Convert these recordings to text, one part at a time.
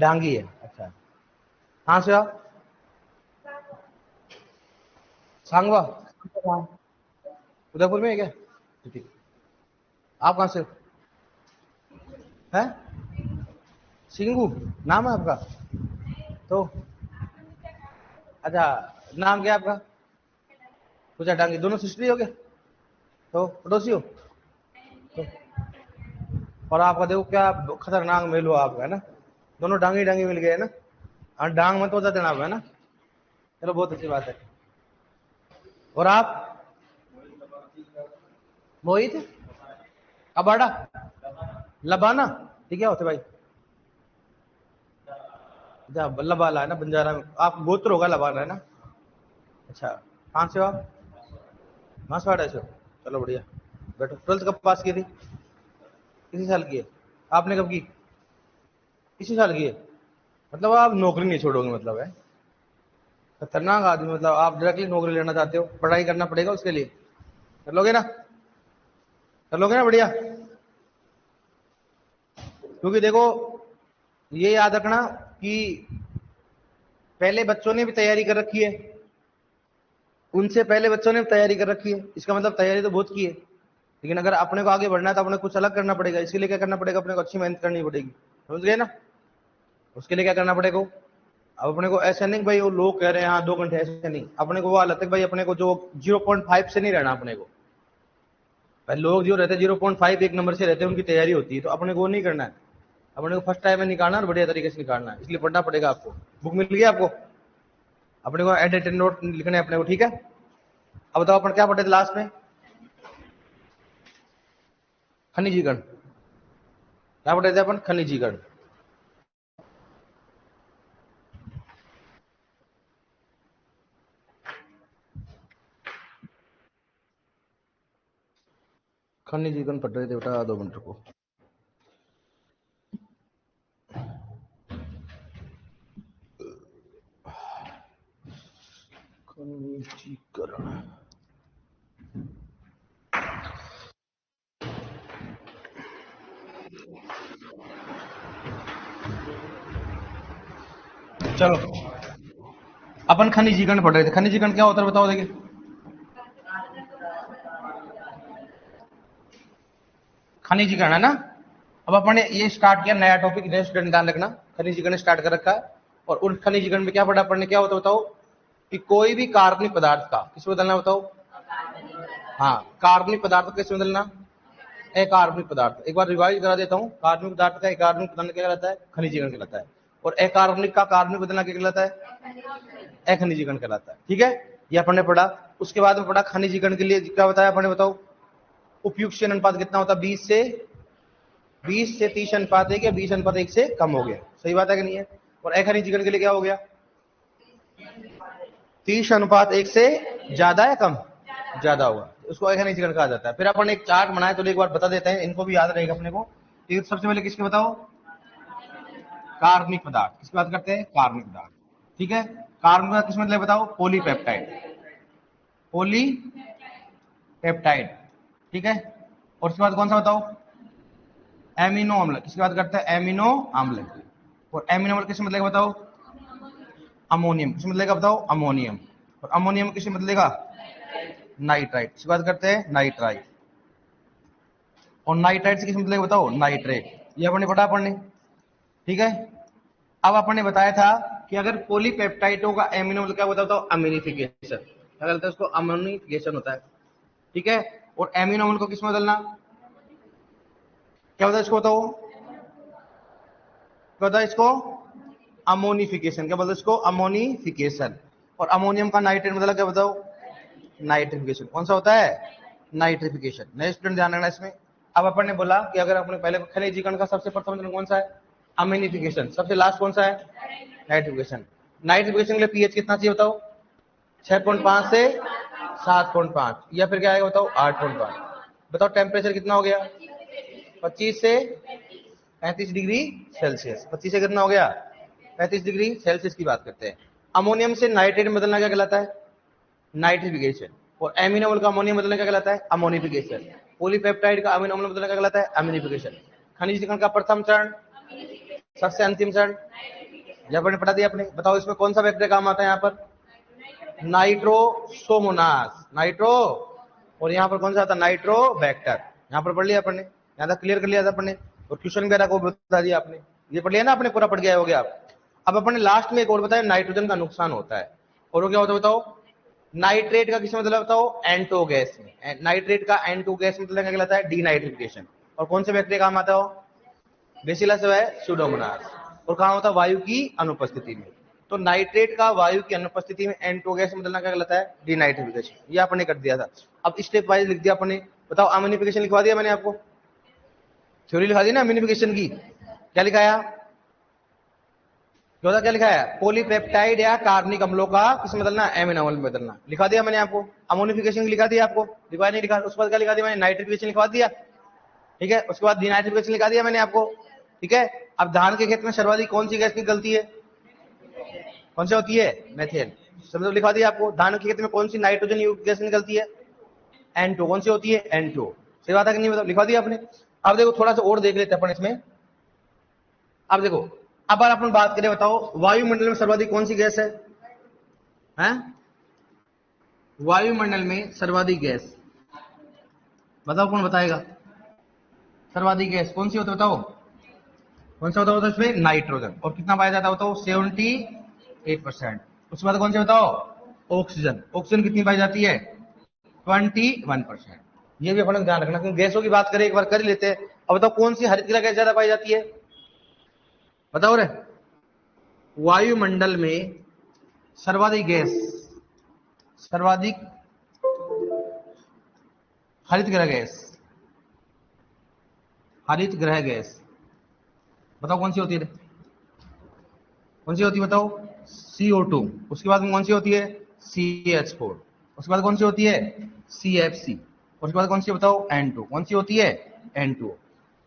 डांगी है। अच्छा, कहाँ से आप? सांगवा, उदयपुर में है क्या? ठीक। आप कहाँ से है? सिंगू नाम है आपका? तो अच्छा, नाम क्या है आपका? पूजा डांगी, दोनों सिस्टर हो गए? तो पड़ोसी हो? तो और आपका देखो क्या खतरनाक मेल हुआ आपका, है ना? दोनों डांगी डांगी मिल गए, है ना? हाँ, डांग मत होता देना, है ना? चलो, बहुत अच्छी बात है। और आप? मोहित अबाड़ा, लबाना, ठीक है होते भाई? लबाला है ना, बंजारा में आप गोत्र होगा, लबाना है ना? अच्छा, कहाँ से हो आप? मासवाड़ा से हो? चलो बढ़िया। बैठो। 12th कब पास की थी? किसी साल की है? आपने कब की? इसी साल की है? मतलब आप नौकरी नहीं छोड़ोगे, मतलब है? खतरनाक आदमी, मतलब आप डायरेक्टली नौकरी लेना चाहते हो? पढ़ाई करना पड़ेगा उसके लिए, कर लोगे ना? कर लोगे ना? बढ़िया। क्योंकि देखो, ये याद रखना कि पहले बच्चों ने भी तैयारी कर रखी है, उनसे पहले बच्चों ने भी तैयारी कर रखी है, इसका मतलब तैयारी तो बहुत की है। लेकिन अगर अपने को आगे बढ़ना है तो अपने कुछ अलग करना पड़ेगा। इसके लिए क्या करना पड़ेगा? अपने को अच्छी मेहनत करनी पड़ेगी, समझ गए ना? उसके लिए क्या करना पड़ेगा? अब अपने को ऐसा नहीं भाई वो लोग कह रहे हैं हाँ 2 घंटे, ऐसे नहीं। अपने को वो हालत है भाई, अपने को जो 0.5 से नहीं रहना अपने को। भाई लोग जो रहते हैं 0.5 एक नंबर से रहते हैं, उनकी तैयारी होती है, तो अपने को वो नहीं करना है। अपने को फर्स्ट टाइम में निकालना और बढ़िया तरीके से निकालना है, इसलिए पढ़ना पड़ेगा आपको। बुक मिल गई आपको? अपने को एडिटेड नोट लिखने हैं अपने को, ठीक है? अब बताओ अपन क्या पढ़े थे लास्ट में? खनिजीकरण। क्या पढ़े थे अपन? खनिजीकरण। खनिजीकरण पढ़ रहे थे बेटा, 2 मिनट रुको। खनिजीकरण, चलो अपन खनिजीकरण पढ़ रहे थे। खनिजीकरण क्या होता है बताओ? देखिए, खनिजीकरण है ना। अब अपन ने ये स्टार्ट किया नया टॉपिक, नए स्टूडेंट ध्यान रखना। खनिजीकरण स्टार्ट कर रखा है, और उन खनिजीकरण में क्या पढ़ा अपन ने? क्या होता बताओ? कि कोई भी कार्बनिक पदार्थ का किसमें बदलना बताओ? हाँ, कार्बनिक पदार्थ कैसे बदलना? अकार्बनिक पदार्थ। एक बार रिवाइज करा देता हूँ। कार्बनिक पदार्थ का अकार्बनिक बदलना क्या कहलाता है? खनिजीकरण कहलाता है। और अकार्बनिक का कार्बनिक बदलना क्या कहलाता है? अखनिजीकरण कहलाता है, ठीक है? ये अपन ने पढ़ा। उसके बाद में पढ़ा खनिजीकरण के लिए क्या बताया अपन ने, बताओ? उपयुक्त चयन अनुपात कितना होता है? 20 से 30 अनुपात 1 या 20 अनुपात 1 से कम हो गया। सही बात है कि नहीं है? और अखनिजीकरण के लिए क्या हो गया? 30 अनुपात 1 से ज्यादा या कम? ज्यादा होगा, उसको अखनिजीकरण कहा जाता है। फिर अपन एक चार्ट बनाए तो एक बार बता देते हैं, इनको भी याद रहेगा अपने को। सबसे पहले किसके बताओ? कार्बनिक पदार्थ। किसकी बात करते हैं? कार्बनिक पदार्थ, ठीक है? कार्बनिक पदार्थ किस मतलब बताओ? पॉलीपेप्टाइड। पॉलीपेप्टाइड, ठीक है? और उसके बाद कौन सा बताओ? एमिनो अम्ल। किसकी बात करते हैं? एमिनो अम्ल। और एमिनो अम्ल किससे मतलब बताओ? अमोनियम। किससे मतलब बताओ? अमोनियम। और अमोनियम किससे मतलब? नाइट्राइट। किसकी बात करते हैं? नाइट्राइट। और नाइट्राइट से किस मतलब बताओ? नाइट्रेट। ये अपने पढ़ा पढ़ने, ठीक है? अब अपन ने बताया था कि अगर पॉलीपेप्टाइडों का एमिनो मतलब क्या होता है बताओ? अम्लीफिकेशन। क्या कहते हैं उसको? अम्लीफिकेशन होता है, ठीक है? और एमिनो अम्ल को किस में बदलना? क्या होता है इसको बताओ? क्या होता है इसको? अमोनिफिकेशन। क्या बोलते हैं इसको? अमोनिफिकेशन। और अमोनियम का नाइट्रेट मतलब क्या बताओ? नाइट्रिफिकेशन। कौन सा होता है? नाइट्रिफिकेशन। नए स्टूडेंट ध्यान रखना इसमें। अब अपन ने बोला कि अगर अपने पहले खनिजीकरण का सबसे प्रथम चरण कौन सा है? अम्लीफिकेशन। सबसे लास्ट कौन सा है? नाइट्रिफिकेशन। नाइट्रिफिकेशन के लिए पीएच कितना चाहिए बताओ? 6.5 से 7.5, या फिर क्या आएगा बताओ? 8.5। बताओ टेम्परेचर कितना हो गया? 25 से 35 डिग्री सेल्सियस। 25 से कितना हो गया? 35 डिग्री सेल्सियस की बात करते हैं। अमोनियम से नाइट्रेट में बदलना क्या कहलाता है? नाइट्रिफिकेशन। और एमिनो अम्ल का अमोनियम बदलना क्या कहलाता है? अमोनिफिकेशन। पॉलीपेप्टाइड का अमीनो अम्ल बदलना क्या कहलाता है? अम्लीफिकेशन। खनिजीकरण का प्रथम चरण सबसे अंतिम चरण यहाँ पर पढ़ा दिया आपने। बताओ इसमें कौन सा बैक्टीरिया काम आता है? यहाँ पर नाइट्रोसोमोनास, नाइट्रो, और यहाँ पर कौन सा आता है? नाइट्रोबैक्टर। यहाँ पर पढ़ लिया अपन ने, यहाँ तक क्लियर कर लिया था अपन ने, और क्वेश्चन वगैरह को बता दिया आपने। ये पढ़ लिया ना आपने, पूरा पढ़ गया हो गया आप। अब अपन ने लास्ट में एक और बताया, नाइट्रोजन का नुकसान होता है। और वो क्या होता है बताओ? नाइट्रेट का किस मतलब बताओ? एंटो गैस में। नाइट्रेट का एंटो गैस मतलब क्या कहलाता है? डीनाइट्रिफिकेशन। और कौन से बैक्टीरिया काम आता हो? बेसिलस है, सुडोमोनास। और कहाँ होता है? वायु की अनुपस्थिति में। तो नाइट्रेट का वायु की अनुपस्थिति में एंटो गैस बदलना क्या कहलाता है? डीनाइट्रिफिकेशन। ये आपने कर दिया था। अब स्टेप वाइज लिख दिया आपने। बताओ अम्लीफिकेशन लिखवा दिया मैंने आपको, थ्योरी लिखा दी ना अम्लीफिकेशन की। क्या लिखाया? क्या लिखा है? पॉलीपेप्टाइड या कार्बनिक अम्लों का किस में बदलना? एमिनो अम्ल में बदलना। लिखा दिया मैंने आपको। अमोनिफिकेशन लिखा दिया आपको, लिखा नहीं लिखा? उसके बाद क्या लिखा दिया मैंने? नाइट्रिफिकेशन लिखवा दिया, ठीक है। उसके बाद डीनाइट्रिफिकेशन लिखा दिया मैंने आपको, ठीक है। अब धान के खेत में सर्वाधिक कौन सी गैस निकलती है? कौन सी होती है? मेथेन। मतलब लिखा दिया आपको। धान के खेत में कौन सी नाइट्रोजन युक्त गैस निकलती है? N2। कौन सी होती है? N2। सही बात है कि नहीं? मतलब लिखवा दिया आपने। अब देखो थोड़ा सा और देख लेते हैं अपन इसमें। अब देखो, अब अपन बात करें, बताओ वायुमंडल में सर्वाधिक कौन सी गैस है? हैं? वायुमंडल में सर्वाधिक गैस बताओ, कौन बताएगा? सर्वाधिक गैस कौन सी होती है बताओ? कौन सा होता है इसमें? नाइट्रोजन। और कितना पाया जाता है बताओ? 78%। उसके बाद कौन से बताओ? ऑक्सीजन। ऑक्सीजन कितनी पाई जाती है? 21%। ये भी अपन ध्यान रखना, क्योंकि गैसों की बात करें एक बार कर ही लेते हैं। अब बताओ कौन सी हरित गैस ज्यादा पाई जाती है? बताओ रे। वायुमंडल में सर्वाधिक गैस, सर्वाधिक हरित गृह गैस, हरित गृह गैस बताओ कौन सी होती है? कौन सी होती है बताओ? CO2। उसके बाद में कौन सी होती है? CH4। उसके बाद कौन सी होती है? CFC। उसके बाद कौन सी बताओ? N2। कौन सी होती है? N2।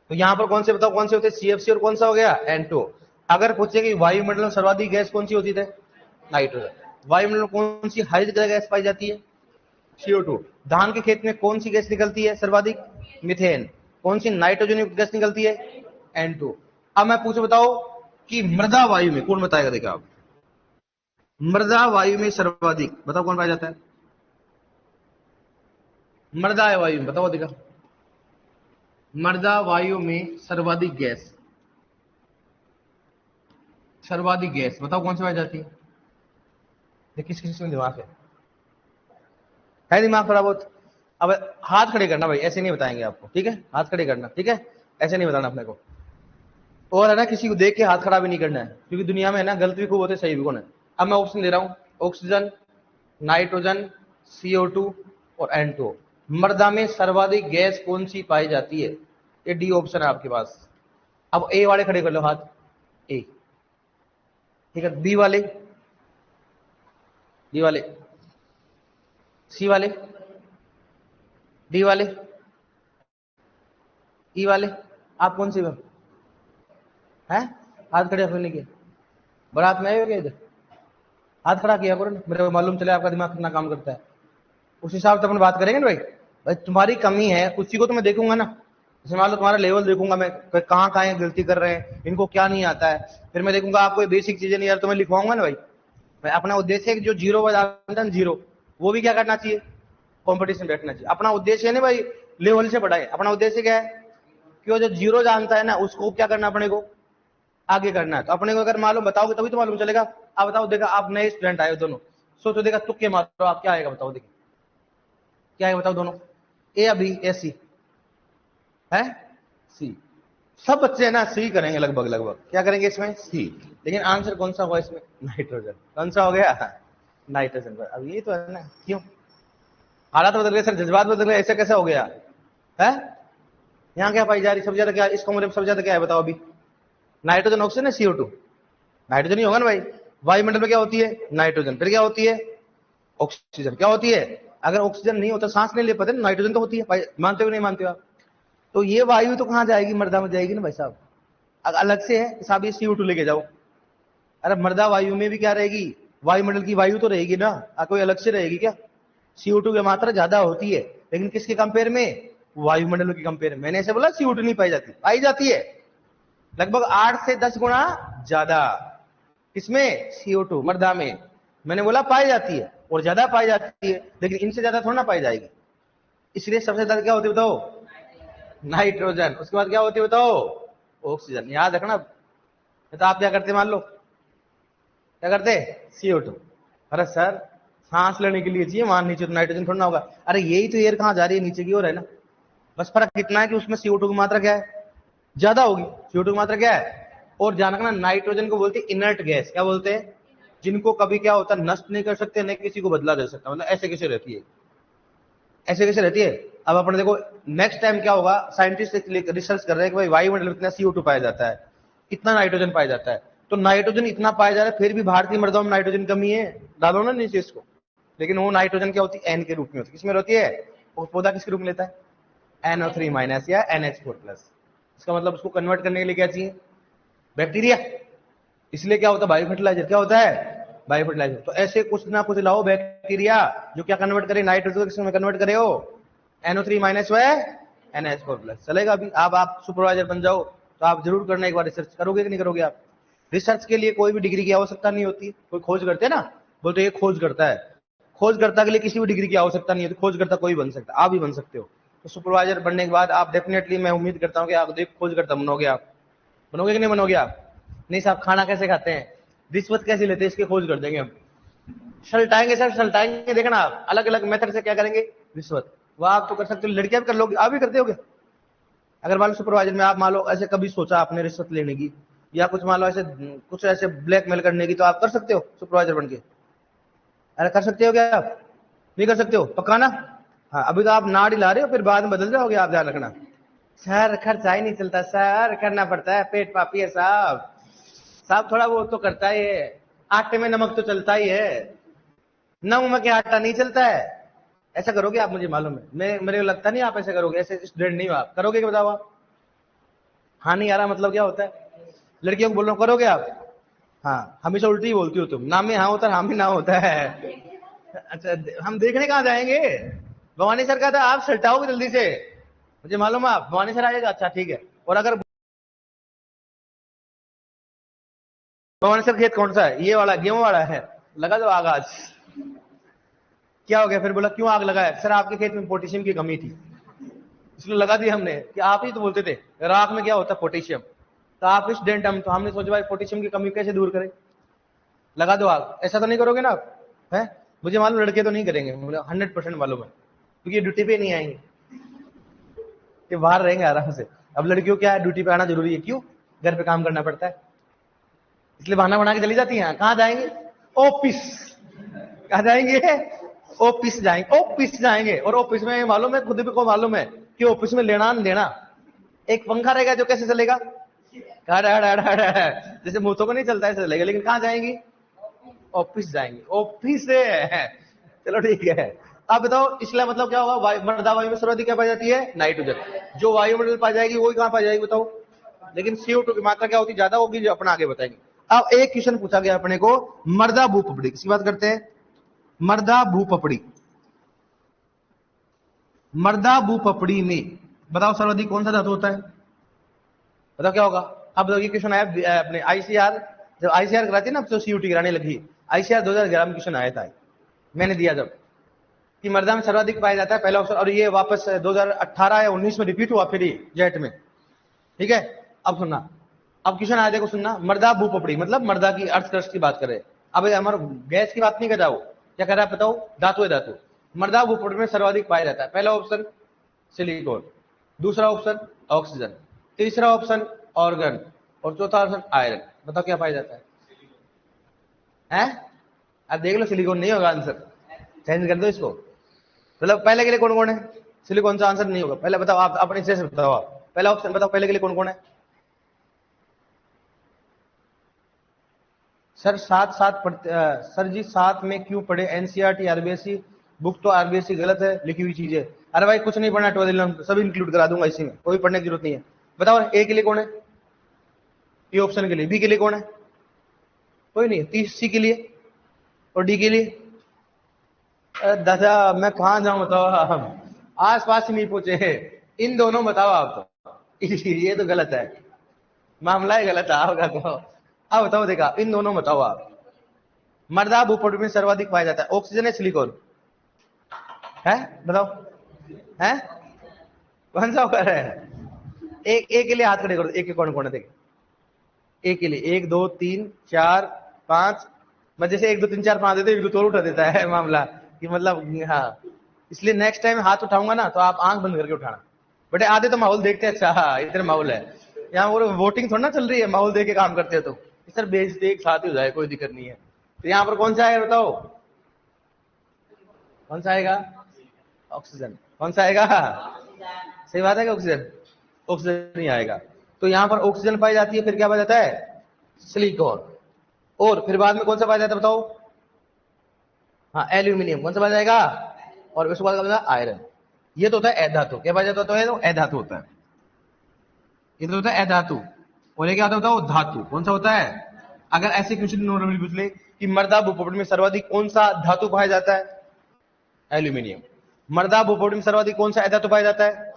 तो यहां पर कौन से बताओ कौन से होते हैं? CFC और कौन सा हो गया? N2। अगर पूछे कि वायुमंडल में सर्वाधिक गैस कौन सी होती है? नाइट्रोजन। वायुमंडल में कौन सी हरित गृह गैस पाई जाती है? CO2। धान के खेत में कौन सी गैस निकलती है सर्वाधिक? मीथेन। कौन सी नाइट्रोजन युक्त गैस निकलती है? N2। अब मैं पूछे बताओ कि मृदा वायु में कौन बताएगा? देखा आप, मृदा वायु में सर्वाधिक बताओ कौन पाया जाता है? मृदा वायु में बताओ, देखा। मृदा वायु में सर्वाधिक गैस, सर्वाधिक गैस बताओ कौन सी पाई जाती है? किस किस में दिमाग है दिमाग थोड़ा बहुत? अब हाथ खड़े करना भाई, ऐसे नहीं बताएंगे आपको, ठीक है? हाथ खड़े करना, ठीक है? ऐसे नहीं बताना अपने को। और है ना, किसी को देख के हाथ खड़ा भी नहीं करना है, क्योंकि दुनिया में है ना गलत भी खूब होते, सही भी कौन है। अब मैं ऑप्शन दे रहा हूं, ऑक्सीजन, नाइट्रोजन, CO2 और N2। मृदा में सर्वाधिक गैस कौन सी पाई जाती है? ये डी ऑप्शन है आपके पास। अब ए वाले खड़े कर लो हाथ, ए, ठीक है। बी वाले, डी वाले, सी वाले, डी वाले, ई वाले। आप कौन सी है? हाथ खड़े करने के बारात में आए हो क्या? इधर हाथ खड़ा किया करो, मेरे को मालूम चले आपका दिमाग कितना काम करता है। उस हिसाब से अपन बात करेंगे ना भाई। भाई तुम्हारी कमी है, उसी को तो मैं देखूंगा ना। जैसे मान लो तुम्हारा लेवल देखूंगा मैं, कहाँ कहाँ गलती कर रहे हैं, इनको क्या नहीं आता है, फिर मैं देखूंगा आपको बेसिक चीजें नहीं यार, तो मैं लिखवाऊंगा ना भाई। मैं अपना उद्देश्य है कि जो जीरो बजाता जीरो, वो भी क्या करना चाहिए? कॉम्पिटिशन बैठना चाहिए। अपना उद्देश्य है ना भाई लेवल से बढ़ाए। अपना उद्देश्य क्या है कि वो जो जीरो जानता है ना, उसको क्या करना अपने को आगे करना है। तो अपने को अगर मालूम बताओगे तभी तो मालूम चलेगा। आप बताओ, देखा आप नए स्टूडेंट आए हो दोनों, सोचो देखा तुक्के मारो, आप क्या आएगा बताओ? देखिए क्या है बताओ दोनों, ए या बी? ए सी है, सी। सब बच्चे है ना सी करेंगे लगभग लगभग। क्या करेंगे इसमें? सी। लेकिन आंसर कौन सा हुआ इसमें? नाइट्रोजन। कौन सा हो गया? नाइट्रोजन। पर अब ये तो है ना, क्यों हालात बदल गए सर, जज्बात बदल गए, ऐसा कैसा हो गया है? यहाँ क्या पाई जा रही सबसे ज्यादा? क्या इस कमरे में सबसे ज्यादा क्या है बताओ अभी? नाइट्रोजन, ऑक्सीजन है, CO2? नाइट्रोजन ही होगा ना भाई। वायुमंडल में क्या होती है? नाइट्रोजन। फिर क्या होती है? ऑक्सीजन। क्या होती है? अगर ऑक्सीजन नहीं होता सांस नहीं ले पाते, नाइट्रोजन तो होती है। मानते हो नहीं मानते हो आप? तो ये वायु तो कहां जाएगी? मृदा में जाएगी ना भाई साहब। अलग से है साहब, ये CO2 लेके जाओ। अरे मृदा वायु में भी क्या रहेगी? वायुमंडल की वायु तो रहेगी ना, कोई अलग से रहेगी क्या? CO2 की मात्रा ज्यादा होती है, लेकिन किसके कंपेयर में? वायुमंडल के कंपेयर में। मैंने ऐसे बोला CO2 नहीं पाई जाती, पाई जाती है। लगभग 8 से 10 गुना ज्यादा। किसमें? CO2 मृदा में। मैंने बोला पाई जाती है और ज्यादा पाई जाती है, लेकिन इनसे ज्यादा थोड़ा ना पाई जाएगी। इसलिए सबसे ज्यादा क्या होती है बताओ? नाइट्रोजन। उसके बाद क्या होती है बताओ? ऑक्सीजन। याद रखना। तो आप क्या करते मान लो, क्या करते? CO2। अरे सर सांस लेने के लिए चाहिए, वहां नीचे तो नाइट्रोजन थोड़ा ना होगा। अरे यही तो एयर कहां जा रही है? नीचे की ओर है ना। बस फर्क इतना है कि उसमें CO2 की मात्रा क्या है? ज्यादा होगी। CO2 की मात्रा क्या है? और ध्यान रखना, नाइट्रोजन को बोलते हैं इनर्ट गैस। क्या बोलते हैं? जिनको कभी क्या होता है, नष्ट नहीं कर सकते, नहीं किसी को बदला दे सकता। मतलब ऐसे कैसे रहती है, ऐसे कैसे रहती है। अब अपने देखो नेक्स्ट टाइम क्या होगा, साइंटिस्ट रिसर्च कर रहे हैं कि भाई वायुमंडल में कितना CO2 पाया जाता है, कितना नाइट्रोजन पाया जाता है। तो नाइट्रोजन इतना पाया जा रहा है, फिर भी भारतीय मृदाओं में नाइट्रोजन कमी है। डालो ना नीचे इसको। लेकिन वो नाइट्रोजन क्या होती है? N के रूप में होती है। किसमें होती है? वो पौधा किसके रूप में लेता है? NO3- या NH4+। इसका मतलब उसको कन्वर्ट करने के लिए क्या चाहिए? बैक्टीरिया। इसलिए क्या होता है? Bio fertiliser. क्या होता है? Bio fertiliser. तो ऐसे कुछ ना कुछ लाओ बैक्टीरिया जो क्या कन्वर्ट करे? नाइट्रोजन किसमें कन्वर्ट करे हो? NO3- व NH4+। चलेगा। अभी आप सुपरवाइजर बन जाओ तो आप जरूर करना, एक बार रिसर्च करोगे कि नहीं करोगे आप? रिसर्च के लिए कोई भी डिग्री की आवश्यकता नहीं होती। कोई खोज करते हैं ना, बोलते ये खोज करता है। खोजकर्ता के लिए किसी भी डिग्री की आवश्यकता नहीं है। तो खोजकर्ता कोई बन सकता है, आप भी बन सकते हो। तो सुपरवाइजर बनने के बाद आप डेफिनेटली, मैं उम्मीद करता हूँ कि आप खोजकर्ता बनोगे। आप बनोगे कि नहीं बनोगे आप? नहीं साहब, खाना कैसे खाते हैं, रिश्वत कैसे लेते हैं, इसके खोज कर देंगे हम। सलटाएंगे सर, सलटाएंगे। देखना आप अलग अलग मेथड से क्या करेंगे, रिश्वत। वह आप तो कर सकते हो, लड़कियां भी कर लोगे, आप भी करते होगे। अगर मान लो सुपरवाइजर में आप मान लो ऐसे कभी सोचा आपने रिश्वत लेने की, या कुछ मान लो ऐसे कुछ ऐसे ब्लैकमेल करने की, तो आप कर सकते हो सुपरवाइजर बन के? अरे कर सकते हो क्या आप? नहीं कर सकते हो पक्का ना? हाँ, अभी तो आप नाड़ी ला रहे हो, फिर बाद में बदल जाओगे आप, ध्यान रखना। सर खर्चा ही नहीं चलता सर, करना पड़ता है, पेट पापी है साहब। साहब थोड़ा वो तो करता ही है, आटे में नमक तो चलता ही है, नमक के आटा नहीं चलता है। ऐसा करोगे आप? मुझे मालूम है, मैं मेरे को लगता नहीं आप ऐसे करोगे। ऐसे स्टूडेंट नहीं हो आप, करोगे क्या बताओ आप? हाँ नहीं आ रहा मतलब क्या होता है? लड़कियों को बोल रहा हूँ, करोगे आप? हाँ, हमेशा उल्टी ही बोलती हो तुम। नाम में हाँ होता है, हाँ में ना होता है। अच्छा, हम देखने कहाँ जाएंगे? भवानी सर का था, आप सल्टाओगे जल्दी से, मुझे मालूम है आप भवानी सर आएगा। अच्छा ठीक है। और अगर भवानी सर खेत कौन सा है? ये वाला गेहूं वाला है, लगा दो आग आज। क्या हो गया फिर? बोला क्यों आग लगाया? सर आपके खेत में पोटेशियम की कमी थी, इसलिए लगा दी हमने। कि आप ही तो बोलते थे राख में क्या होता है? पोटेशियम। तो आप स्टूडेंट, हम तो हमने सोचा भाई पोटेशियम की कमी कैसे दूर करें, लगा दो आग। ऐसा तो नहीं करोगे ना आप? है, मुझे मालूम लड़के तो नहीं करेंगे, मुझे 100% मालूम है, क्योंकि ड्यूटी पे नहीं आएंगे, कि बाहर रहेंगे आराम से। अब लड़कियों क्या है, ड्यूटी पे आना जरूरी है, क्यों? घर पे काम करना पड़ता है, इसलिए बहाना बना के चली जाती हैं। कहाँ जाएंगे? ऑफिस। कहाँ जाएंगे? ऑफिस जाएंगे, ऑफिस जाएंगे। और ऑफिस में मालूम है, खुद भी को मालूम है कि ऑफिस में लेना देना, एक पंखा रहेगा जो कैसे चलेगा? जैसे मुंह को नहीं चलता है चलेगा। लेकिन कहाँ जाएंगी? ऑफिस जाएंगे, ऑफिस है। चलो ठीक है। अब बताओ इसलिए मतलब क्या होगा? मृदा वायु में सर्वाधिक क्या पाई जाती है? नाइट्रोजन। जो वायुमंडल पाई जाएगी वही कहां पाई जाएगी बताओ? लेकिन CO2 की मात्रा क्या होती है? ज्यादा होगी, जो अपना आगे बताएंगे। अब एक क्वेश्चन पूछा गया अपने को, मृदा भूपपड़ी, किसकी बात करते हैं? मृदा भूपपड़ी। मृदा भूपपड़ी में बताओ सर्वाधिक कौन सा धातु होता है? बताओ क्या होगा? अब बताओ, ये क्वेश्चन आया अपने ICR, जब ICR कराती है ना, अब तो CUT कराने लगी। ICR 2011 में क्वेश्चन आया था, मैंने दिया जब, कि मृदा में सर्वाधिक पाया जाता है, पहला ऑप्शन। और ये वापस 2018 या 19 में रिपीट हुआ फिर जेट में। ठीक है, अब सुनना, अब क्वेश्चन आया, देखो सुनना। मृदा भूपपड़ी मतलब मृदा की अर्थक्रस्ट की बात करे। अब हमारा गैस की बात नहीं कर रहा, वो क्या कर रहा है बताओ? धातु है, धातु। मृदा भूपपड़ी में सर्वाधिक पाया जाता है, पहला ऑप्शन सिलिकॉन, दूसरा ऑप्शन ऑक्सीजन, तीसरा ऑप्शन ऑर्गन, और चौथा ऑप्शन आयरन। बताओ क्या पाया जाता है? हैं? अब देख लो, सिलिकॉन नहीं होगा आंसर, चेंज कर दो इसको। मतलब पहले के लिए कौन कौन है? सिलिकॉन सा आंसर नहीं होगा। पहले बताओ आप, अपने से बताओ आप, पहला ऑप्शन बताओ, पहले के लिए कौन कौन है? सर सर जी साथ में क्यों पढ़े? NCERT RBSE बुक तो RBSE गलत है लिखी हुई चीज है। अरे भाई कुछ नहीं पढ़ना, 12 सब इंक्लूड करा दूंगा इसी में, कोई पढ़ने की जरूरत नहीं है। बताओ A के लिए कौन है? ए ऑप्शन के लिए। B के लिए कौन है? कोई नहीं है। C के लिए और D के लिए? दादा मैं कहाँ जाऊं बताओ? हम आस पास ही नहीं पूछे, इन दोनों बताओ आप तो। ये तो गलत है, मामला ही गलत है आपका। तो अब बताओ, देखा इन दोनों बताओ आप। मर्दा भूपटल में सर्वाधिक पाया जाता है, ऑक्सीजन है सिलिकॉन है, बताओ है कौन सा होकर है? एक एक के लिए हाथ खड़े करो, एक के कौन कौन है देखे, एक के लिए, 1 2 3 4 5। मैं जैसे 1 2 3 4 5 देते, एक दो तो और उठा देता है मामला कि मतलब हाँ। इसलिए नेक्स्ट टाइम हाथ उठाऊंगा ना तो आप आंख बंद करके उठाना। बेटे आधे तो माहौल देखते हैं, अच्छा हाँ इधर माहौल है, यहाँ वो वोटिंग थोड़ा ना चल रही है, माहौल देख के काम करते हो तो सर बेइज्जती एक साथ ही हो जाए, कोई दिक्कत नहीं है। तो यहाँ पर कौन सा आएगा बताओ, कौन सा आएगा? ऑक्सीजन। कौन सा आएगा? सही बात है कि ऑक्सीजन, ऑक्सीजन नहीं आएगा। तो यहाँ पर ऑक्सीजन पाई जाती है, फिर क्या पाया जाता है? सिलिकॉन। और फिर बाद में कौन सा पाया जाता है बताओ? हाँ एल्यूमिनियम। कौन सा पाया जाएगा? और उसके बाद आयरन। ये तो होता है अधातु। क्या पाया जाता है? तो अधातु होता है, ये तो होता है अधातु। और ये क्या होता है? धातु। कौन सा होता है? अगर ऐसे क्वेश्चन नॉर्मली पूछ ले कि मर्दा भूपटल में सर्वाधिक कौन सा धातु पाया जाता है? एल्यूमिनियम। मर्दा भूपटल में सर्वाधिक कौन सा अधातु पाया जाता है?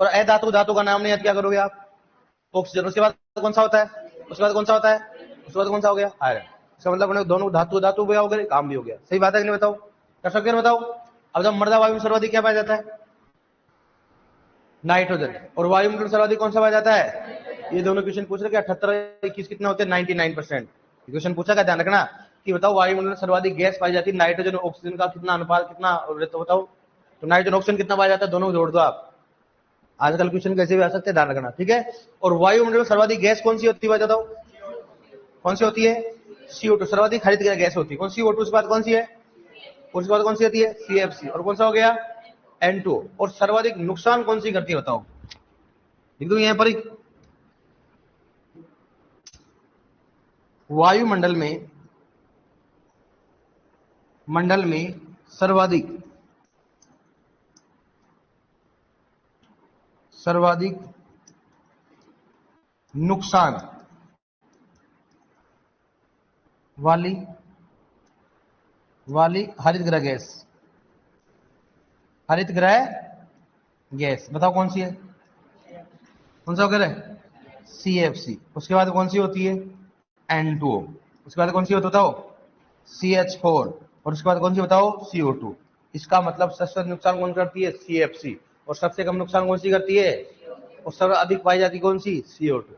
और अधातु धातु का नाम नहीं याद, क्या करोगे आप? ऑक्सीजन। उसके बाद कौन सा होता है? उसके बाद कौन सा होता है? उसके बाद कौन सा हो गया? आयरन। इसका मतलब दोनों धातु धातु भी हो गए, काम भी हो गया। सही बात है कि नहीं? बताओ, कर सकते हैं? बताओ। अब जब मर्दा वायु में सर्वाधिक क्या पाया जाता है? नाइट्रोजन। और वायुमंडल सर्वाधिक कौन सा पाया जाता है? ये दोनों क्वेश्चन पूछ रहे कि 78 21 कितने होते हैं? 99%। क्वेश्चन पूछा, का ध्यान रखना कि बताओ वायुमंडल में सर्वाधिक गैस पाई जाती है, नाइट्रोजन और ऑक्सीजन का कितना अनुपात, कितना तो बताओ। तो नाइट्रोजन ऑक्सीजन कितना पाया जाता है? दोनों जोड़ दो आप। आजकल क्वेश्चन कैसे भी आ सकते हैं, ध्यान रखना, ठीक है। और वायुमंडल में सर्वाधिक गैस कौन सी होती है बताओ? कौन सी होती है? CO2। सर्वाधिक हरित गैस होती है कौन? CO2। उसके बाद कौन सी है? उसके बाद कौन सी होती है? CFC। और कौन सा हो गया? N2। और सर्वाधिक नुकसान कौन सी करती है बताओ? लिख दो यहां पर ही। वायुमंडल में सर्वाधिक नुकसान वाली हरित ग्रह गैस बताओ कौन सी है? कौन सा वगैरह? CFC। उसके बाद कौन सी होती है? N2। उसके बाद कौन सी होती बताओ? CH4। और उसके बाद कौन सी बताओ? CO2। इसका मतलब सबसे नुकसान कौन करती है? CFC। और सबसे कम नुकसान कौन सी करती है? और सबसे अधिक पाई जाती कौन सी? CO2।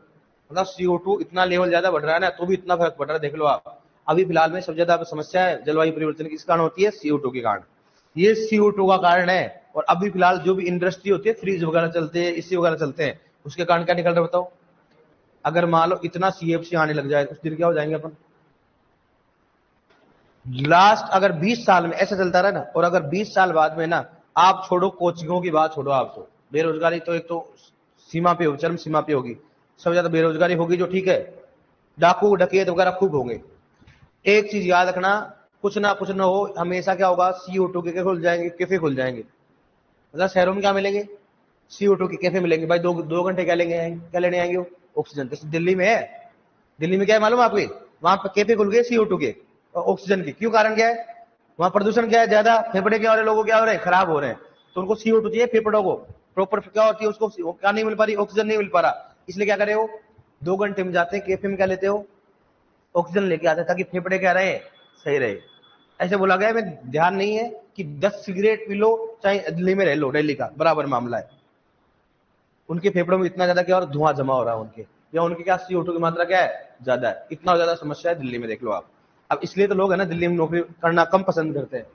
मतलब CO2 इतना लेवल ज्यादा बढ़ रहा है ना, तो भी इतना फर्क पड़ रहा है, देख लो आप। अभी फिलहाल में सबसे ज्यादा समस्या है जलवायु परिवर्तन की, किस कारण होती है? CO2 के कारण। ये CO2 का कारण है। और अभी फिलहाल जो भी इंडस्ट्री होती है, फ्रिज वगैरह चलते हैं, एसी वगैरह चलते हैं, उसके कारण क्या निकल रहा है बताओ? अगर मान लो इतना CFC आने लग जाए, उस दिन क्या हो जाएंगे अपन? लास्ट अगर 20 साल में ऐसा चलता रहा ना, और अगर 20 साल बाद में ना, आप छोड़ो कोचिंगों की बात छोड़ो, आप तो बेरोजगारी तो एक तो सीमा पे होगी, चरम सीमा पे होगी, सबसे ज्यादा बेरोजगारी होगी जो, ठीक है, डाकू डकैत वगैरह खूब होंगे। एक चीज याद रखना, कुछ ना हो, हमेशा क्या होगा? CO2 के खुल जाएंगे, कैफे खुल जाएंगे। मतलब शहरों में क्या मिलेंगे? CO2 के कैफे मिलेंगे भाई। 2 घंटे क्या लेंगे, क्या लेने आएंगे? ऑक्सीजन। जैसे दिल्ली में है, दिल्ली में क्या है मालूम आपके? वहां पर कैफे खुल गए CO2 के और ऑक्सीजन के। क्यों? कारण क्या है? वहां प्रदूषण क्या है? ज्यादा। फेफड़े क्या हो रहे हैं लोगों, क्या हो रहे हैं? खराब हो रहे हैं। तो उनको CO2 चाहिए फेफड़ों को, प्रॉपर क्या होती है उसको, क्या नहीं मिल पा रही? ऑक्सीजन नहीं मिल पा रहा। इसलिए क्या करे हो? 2 घंटे में जाते हैं कैफे में, क्या लेते हो? ऑक्सीजन लेके आते हैं, ताकि फेफड़े क्या रहे? सही रहे। ऐसे बोला गया, में ध्यान नहीं है कि 10 सिगरेट पी लो चाहे दिल्ली में रह लो, दिल्ली का बराबर मामला है। उनके फेफड़ों में इतना ज्यादा क्या और धुआं जमा हो रहा है उनके, या उनके क्या CO2 की मात्रा क्या है? ज्यादा है। इतना ज्यादा समस्या है दिल्ली में, देख लो आप। अब इसलिए तो लोग है ना दिल्ली में नौकरी करना कम पसंद करते हैं।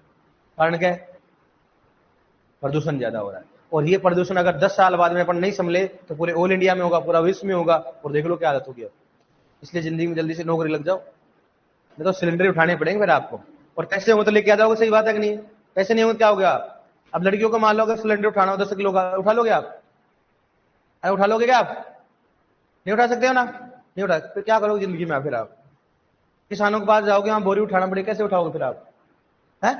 कारण क्या है? प्रदूषण ज्यादा हो रहा है। और ये प्रदूषण अगर 10 साल बाद में अपन नहीं संभले तो पूरे ऑल इंडिया में होगा, पूरा विश्व में होगा, और देख लो क्या हालत होगी। इसलिए जिंदगी में जल्दी से नौकरी लग जाओ, नहीं तो सिलेंडर उठाने पड़ेंगे फिर आपको। और पैसे हो तो लेके आ जाओगे, सही बात है कि नहीं? पैसे नहीं हो तो क्या हो गया? अब लड़कियों को मान लो अगर सिलेंडर उठाना हो 10 किलो का, उठा लोगे आप? अरे उठा लोगे क्या आप? नहीं उठा सकते हो ना, नहीं उठा, फिर क्या करोगे जिंदगी में? फिर आप किसानों के पास जाओगे, वहां बोरी उठाना पड़ेगा, कैसे उठाओगे फिर आप? है?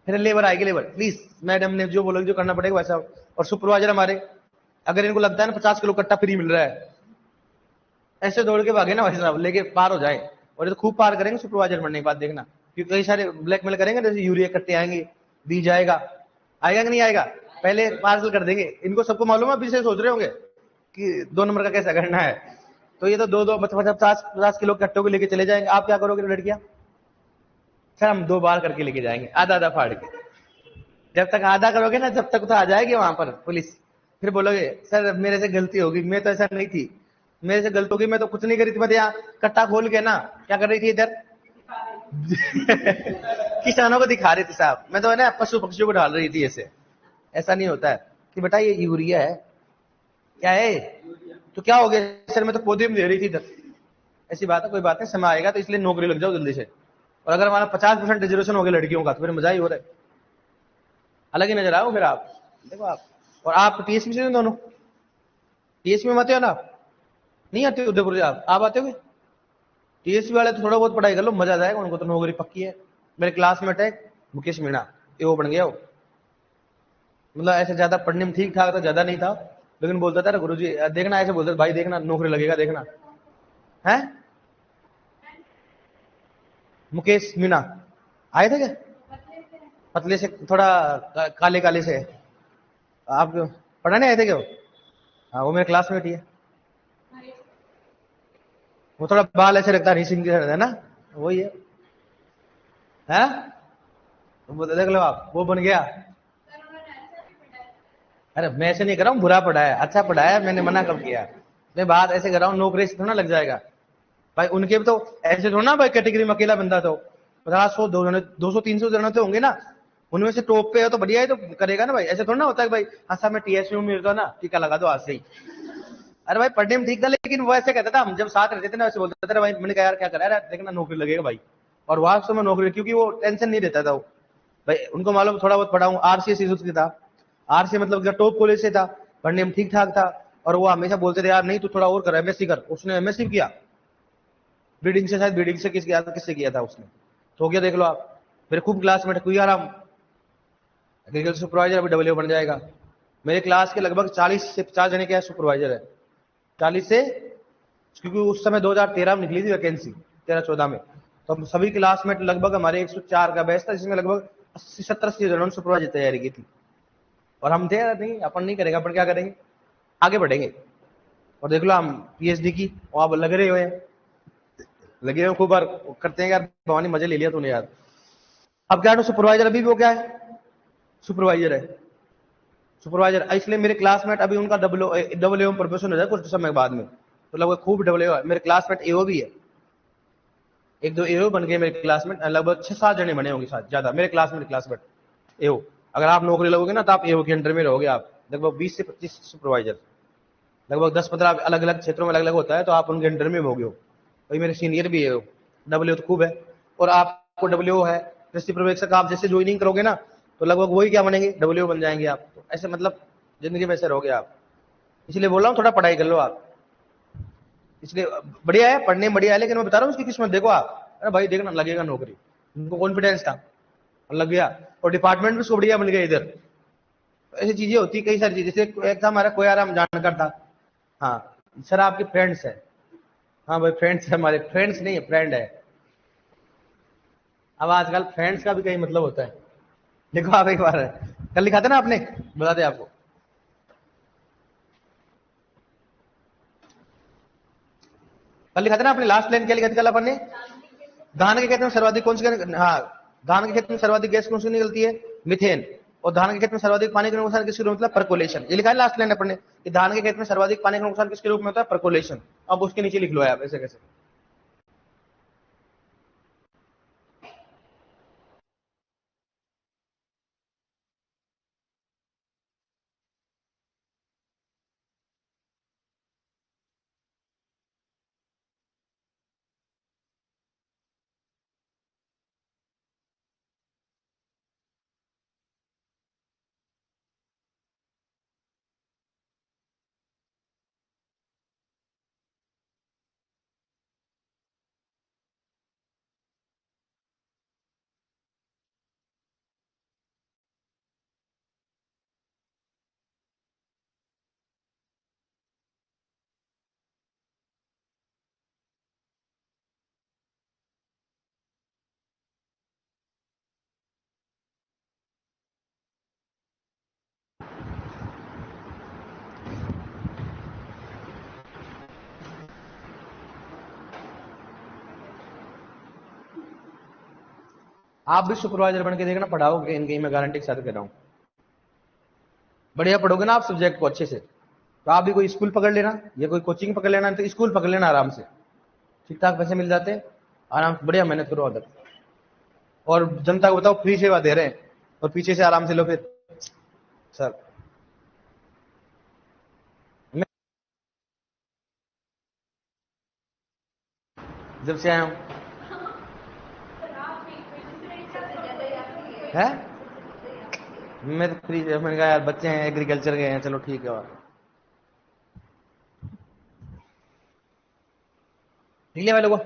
फिर लेबर आएगी, लेबर प्लीज मैडम ने जो बोलोगे, जो करना पड़ेगा वैसा। और सुपरवाइजर हमारे, अगर इनको लगता है ना 50 किलो कट्टा फ्री मिल रहा है, ऐसे दौड़ के भागे ना भाई साहब, लेके पार हो जाए। और ये तो खूब पार करेंगे सुपरवाइजर बनने के बाद, देखना। क्योंकि कई सारे ब्लैकमेल करेंगे, जैसे यूरिया कट्टे आएंगे, बीज आएगा, आएगा कि नहीं आएगा? पहले पार्सल कर देंगे। इनको सबको मालूम है, पीछे सोच रहे होंगे कि 2 नंबर का कैसा करना है। तो ये तो दो दो मतलब 50-50 किलो कट्टों को लेके चले जाएंगे। आप क्या करोगे लड़कियां? सर हम 2 बार करके लेके जाएंगे, आधा आधा फाड़ के। जब तक आधा करोगे ना, जब तक तो आ जाएगी वहां पर पुलिस। फिर बोलोगे सर मेरे से गलती होगी, मैं तो ऐसा नहीं थी, मेरे से गलती होगी, मैं तो कुछ नहीं करी थी, मैं तो यहाँ कट्टा खोल के ना क्या कर रही थी इधर किसानों को दिखा रही थी साहब, मैं तो है ना पशु पक्षियों को डाल रही थी ऐसे। ऐसा नहीं होता है कि बेटा ये यूरिया है, क्या है, तो क्या हो गया सर, मैं तो पौधे में दे रही थी इधर। ऐसी बात है, कोई बात नहीं, समय आएगा तो इसलिए नौकरी लग जाओ जल्दी से। और अगर हमारा 50% रिजर्वेशन हो गया लड़कियों का तो फिर मजा ही हो रहा है, अलग ही नजर आओ फिर आप। देखो आप, और आप टीएसपी से दोनों, टीएसपी में आते हो ना? नहीं आते उदयपुर से आप आते हो? टीएसपी वाले तो थोड़ा बहुत पढ़ाई कर लो, मजा आ जाएगा, उनको तो नौकरी पक्की है। मेरे क्लासमेट है मुकेश मीणा, ये वो बन गया वो, मतलब ऐसे ज्यादा पढ़ने में ठीक ठाक था, ज्यादा नहीं था, लेकिन बोलता था गुरु जी देखना, ऐसे बोलते भाई देखना नौकरी लगेगा देखना है। मुकेश मीणा आए थे क्या? पतले से थोड़ा काले काले से, आप पढ़ाने आए थे क्या वो? हाँ वो मेरे क्लासमेट ही है। वो थोड़ा बाल ऐसे रखता है, हनी सिंह की तरह है ना, वही है? वो देख लो आप, वो बन गया। अरे मैं ऐसे नहीं कर रहा हूँ बुरा पढ़ाया, अच्छा पढ़ाया, मैंने मना कब किया? मैं बात ऐसे कर रहा हूँ, नौकरी से थोड़ा लग जाएगा भाई, उनके भी तो ऐसे थोड़ा ना भाई, कैटेगरी में अकेला बंदा तो 50 100 200 300 जने तो होंगे ना, उनमें से टॉप पे है तो बढ़िया है, तो करेगा ना भाई, ऐसे थोड़ा ना होता है भाई हाँ साहब मैं टीएसपी में मिलता ना, टीका लगा दो आज से ही। अरे भाई पढ़ने में ठीक था, लेकिन वो ऐसे कहता था, हम जब साथ रहते थे ना वैसे बोलता था भाई, मैंने कहा यार क्या करा यार, देखना नौकरी लगेगा भाई। और वास्तव में नौकरी, क्योंकि वो टेंशन नहीं देता था वो, भाई उनको मालूम थोड़ा बहुत पढ़ा हूँ, आरसीएस इंस्टीट्यूट था, आरसी मतलब टॉप कॉलेज से था, पढ़ने में ठीक ठाक था। और वो हमेशा बोलते थे यार नहीं तू थोड़ा और कर, एमएससी कर, उसने एमएससी किया ब्रीडिंग से, शायद ब्रीडिंग से किससे किया था उसने, तो हो गया देख लो आप। मेरे खूब क्लासमेट कोई आराम एग्रीकल्चर सुपरवाइजर, अभी डब्ल्यू बन जाएगा। मेरे क्लास के लगभग 40 से 50 जने क्या सुपरवाइजर है, 40 से, क्योंकि उस समय 2013 में निकली थी वैकेंसी, 13-14 में, तो हम सभी क्लासमेट लगभग हमारे 104 का बैच था, जिसमें लगभग 80-70 जनों ने सुपरवाइजर तैयारी की थी। और हम थे नहीं, अपन नहीं करेंगे, अपन क्या करेंगे, आगे बढ़ेंगे। और देख लो हम पीएचडी की वहां लग रहे हुए हैं, लगे हुए खूब बार करते हैं यार, भवानी मजे ले लिया तूने यार। अब क्या है, सुपरवाइजर अभी भी वो क्या है, सुपरवाइजर है, सुपरवाइजर, इसलिए मेरे क्लासमेट अभी उनका डब्ल्यू में प्रोफेशन हो जाए कुछ समय बाद में, तो लगभग खूब डब्ल्यू है। मेरे क्लासमेट एओ भी है, एक दो एओ बन गए मेरे क्लासमेट, लगभग 6-7 जने बने होंगे शायद, ज्यादा मेरे क्लासमेट एओ। अगर आप नौकरी लगोगे ना तो आप एओ के अंडर में रहोगे आप, लगभग 20 से 25 सुपरवाइजर, लगभग 10-15 अलग अलग क्षेत्रों में अलग अलग होता है, तो आप उनके अंडर में होगे हो। वही मेरे सीनियर भी है, डब्ल्यू तो खूब है। और आपको डब्ल्यू है, कृषि पर्यवेक्षक आप जैसे ज्वाइनिंग करोगे ना, तो लगभग वही क्या बनेंगे, डब्ल्यू बन जाएंगे आप, तो ऐसे मतलब जिंदगी में ऐसे रहोगे आप। इसलिए बोल रहा हूँ थोड़ा पढ़ाई कर लो आप, इसलिए बढ़िया है, पढ़ने में बढ़िया है, लेकिन मैं बता रहा हूँ उसकी किस्मत देखो आप, अरे भाई देखना लगेगा नौकरी, उनको कॉन्फिडेंस था और लग गया, और डिपार्टमेंट भी उसको बढ़िया मिल गया इधर। तो ऐसी चीजें होती कई सारी चीजें, जैसे एक था हमारा कोई आराम जानकर था, हाँ सर आपके फ्रेंड्स है, हाँ भाई फ्रेंड्स है हमारे, फ्रेंड्स नहीं है फ्रेंड है। अब आजकल फ्रेंड्स का भी कई मतलब होता है। देखो आप एक बार कल लिखा था ना आपने, बता दे आपको, कल लिखा था ना आपने, लास्ट लाइन क्या लिखा था कल अपन ने, धान के खेत में सर्वाधिक कौन सी, हाँ धान के खेत में सर्वाधिक गैस कौन सी निकलती है, मिथेन। और धान के खेत में सर्वाधिक पानी का नुकसान किसके रूप में, मतलब परकोलेशन, ये लिखा है लास्ट लाइन अपन ने, कि धान के खेत में सर्वाधिक पानी का नुकसान किसके रूप में होता है, परकोलेशन। अब उसके नीचे लिख लो आप ऐसे कैसे। आप भी सुपरवाइजर बन के देखना, पढ़ाओगे इनकी, मैं गारंटी के साथ कह रहा हूं। बढ़िया पढ़ोगे ना आप सब्जेक्ट को अच्छे से, तो आप भी कोई स्कूल पकड़ लेना या कोई कोचिंग पकड़ लेना, तो स्कूल पकड़ लेना आराम से, ठीक ठाक पैसे मिल जाते हैं, आराम से बढ़िया मेहनत करो उधर, और जनता को बताओ फ्री सेवा दे रहे हैं, और पीछे से आराम से लो फिर। सर मैं जब से आया हूं है, मैं तो फ्री, मैंने कहा यार बच्चे हैं एग्रीकल्चर के हैं, चलो ठीक है। और ठीक है भाई लोगों,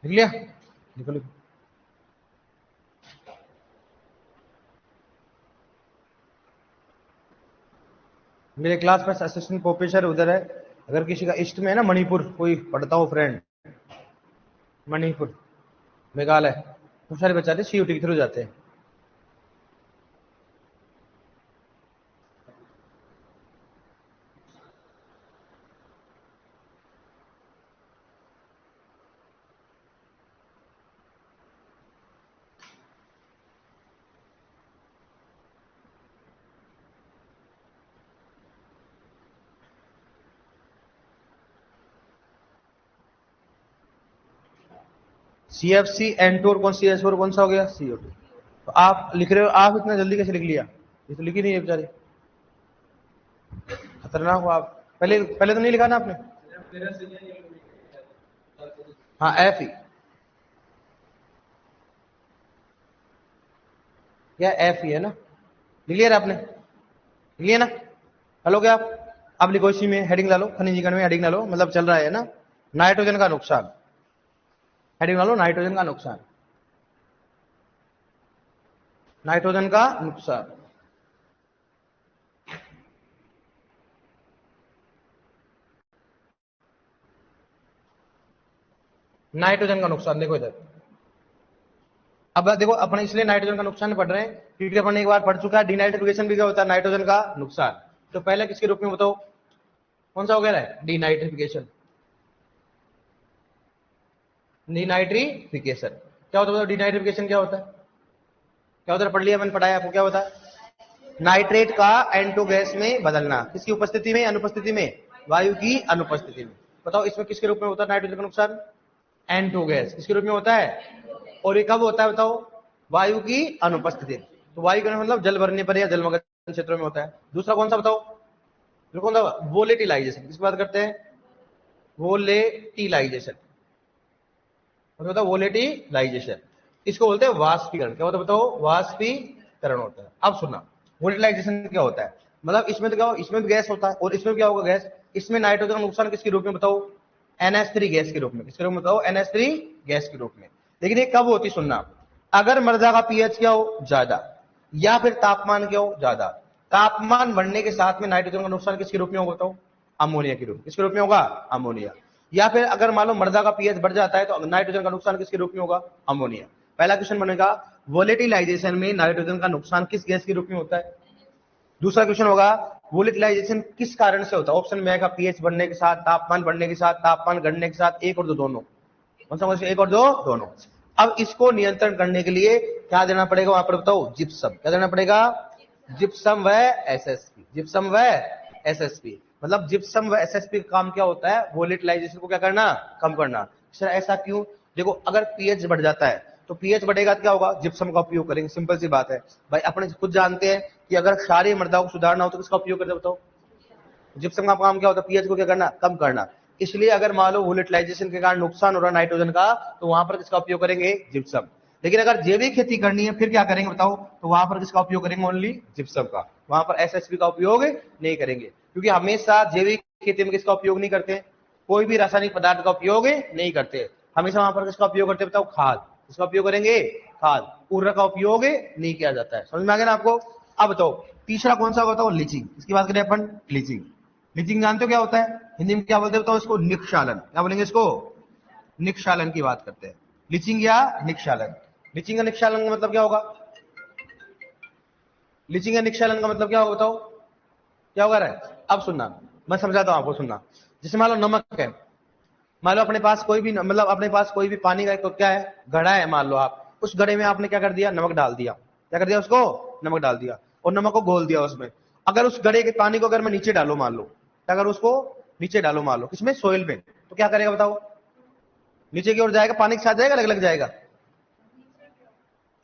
लिख लिया, लिखो लिखो। मेरे क्लास में असिस्टेंट प्रोफेसर उधर है, अगर किसी का ईस्ट में है ना मणिपुर, कोई पढ़ता हो फ्रेंड, मणिपुर मेघालय, खूब सारे बच्चे आते सीयूटी के थ्रू जाते हैं। CFC N2 और कौन सी S4 कौन सा हो गया COT। तो आप लिख रहे हो, आप इतना जल्दी कैसे लिख लिया, ये तो लिखी नहीं है बेचारे, खतरनाक हो आप। पहले पहले तो नहीं लिखा ना आपने। हाँ F ही, क्या F ही है ना, लिख लिया आपने, लिख लिया ना, हेलो क्या आप। अब लिखो इसी में हेडिंग डालो, खनिजीकरण में हेडिंग डालो, मतलब चल रहा है ना, नाइट्रोजन का नुकसान, हेडिंग डालो नाइट्रोजन का नुकसान, नाइट्रोजन का नुकसान। नाइट्रोजन का नुकसान देखो इधर, अब देखो अपने इसलिए नाइट्रोजन का नुकसान पढ़ रहे हैं क्योंकि अपन एक बार पढ़ चुका है डिनाइट्रिफिकेशन भी क्या होता है, नाइट्रोजन का नुकसान। तो पहले किसके रूप में बताओ, कौन सा हो गया है, डिनाइट्रिफिकेशन, डिनाइट्रिफिकेशन क्या होता है, डिनाइट्रिफिकेशन क्या होता है, क्या होता है, पढ़ लिया मैंने, पढ़ाया आपको, क्या होता है, नाइट्रेट का N2 गैस में बदलना, किसकी उपस्थिति में, अनुपस्थिति में, वायु की अनुपस्थिति में। बताओ इसमें किसके रूप में होता है नाइट्रोजन का नुकसान, N2 गैस किसके रूप में होता है, और ये कब होता है बताओ, वायु की अनुपस्थिति। तो वायु का मतलब जल भरने पर या जलमग्न क्षेत्रों में होता है। दूसरा कौन सा बताओ, कौन सा, वोलेटिलाइजेशन, किसकी बात करते हैं, वोलेटिलाइजेशन, बताओ वोलेटिलाइजेशन, इसको बोलते हैं वाष्पीकरण। क्या होता है बताओ, वाष्पीकरण होता है। अब सुनना, वोलेटिलाइजेशन क्या होता है, मतलब इसमें तो क्या हो, इसमें भी गैस होता है और इसमें क्या होगा गैस, इसमें नाइट्रोजन का नुकसान किसके रूप में बताओ, NH3 गैस के रूप में, किसके रूप में बताओ, NH3 गैस के रूप में। लेकिन ये कब होती, सुनना, अगर मृदा का पीएच क्या हो ज्यादा, या फिर तापमान क्या हो ज्यादा, तापमान बढ़ने के साथ में नाइट्रोजन का नुकसान किसके रूप में होगा बताओ, अमोनिया के रूप में, किसके रूप में होगा, अमोनिया। या फिर अगर मान लो मृदा का पीएच बढ़ जाता है तो नाइट्रोजन का नुकसान किसके रूप में होगा, अमोनिया। पहला क्वेश्चन बनेगा, वोलेटिलाइजेशन में नाइट्रोजन का नुकसान किस गैस के रूप में होता है। दूसरा क्वेश्चन होगा, वोलेटिलाइजेशन किस कारण से होता है, ऑप्शन में आएगा पीएच बढ़ने के साथ, तापमान बढ़ने के साथ, तापमान घटने के साथ, एक और दो दोनों, कौन सा, एक और दो दोनों। अब इसको नियंत्रण करने के लिए क्या देना पड़ेगा वहां पर बताओ, जिप्सम, क्या देना पड़ेगा, जिप्सम व एसएसपी, जिप्सम व एसएसपी। मतलब जिप्सम व एसएसपी का काम क्या होता है, वोलेटिलाइजेशन को क्या करना, कम करना। सर ऐसा क्यों, देखो अगर पीएच बढ़ जाता है तो पीएच बढ़ेगा तो क्या होगा, जिप्सम का उपयोग करेंगे। सिंपल सी बात है भाई, अपने खुद जानते हैं कि अगर क्षारीय मृदाओं को सुधारना हो तो किसका उपयोग करते बताओ, जिप्सम का काम क्या होता है, पीएच को क्या करना, कम करना। इसलिए अगर मान लो वोलेटिलाइजेशन के कारण नुकसान हो रहा है नाइट्रोजन का, तो वहां पर किसका उपयोग करेंगे, जिप्सम। लेकिन अगर जैविक खेती करनी है फिर क्या करेंगे बताओ, तो वहां पर किसका उपयोग करेंगे, ओनली जिप्सम का। वहां पर एसएसपी का उपयोग नहीं करेंगे, क्योंकि हमेशा जैविक खेती में किसका उपयोग नहीं करते, कोई भी रासायनिक पदार्थ का उपयोग नहीं करते। हमेशा वहां पर किसका उपयोग करते बताओ, खाद। किसका उपयोग करेंगे, खाद। उर्वरक का उपयोग नहीं किया जाता है। समझ में आ गया ना आपको। अब बताओ तीसरा कौन सा होता है, लीचिंग। इसकी बात करें अपन, लीचिंग। लीचिंग जानते हो क्या होता है, हिंदी में क्या बोलते हैं बताओ इसको, निक्षालन। क्या बोलेंगे इसको, निक्षालन की बात करते हैं, लीचिंग या निक्षालन। लीचिंग या निक्षालन का मतलब क्या होगा, लीचिंग या निक्षालन का मतलब क्या होगा बताओ, क्या होगा रहा है। अब सुनना, मैं समझाता हूं आपको, सुनना। जैसे मान लो नमक है, मान लो अपने पास कोई भी, मतलब अपने पास कोई भी पानी का क्या है, घड़ा है, मान लो आप उस घड़े में आपने क्या कर दिया, नमक डाल दिया। क्या कर दिया उसको, नमक डाल दिया, और नमक को घोल दिया उसमें। अगर उस घड़े के पानी को अगर मैं नीचे डालू, मान लो, अगर उसको नीचे डालो, मान लो किसमें, सोइल में, तो क्या करेगा बताओ, नीचे की ओर जाएगा, पानी के साथ जाएगा, अलग अलग जाएगा।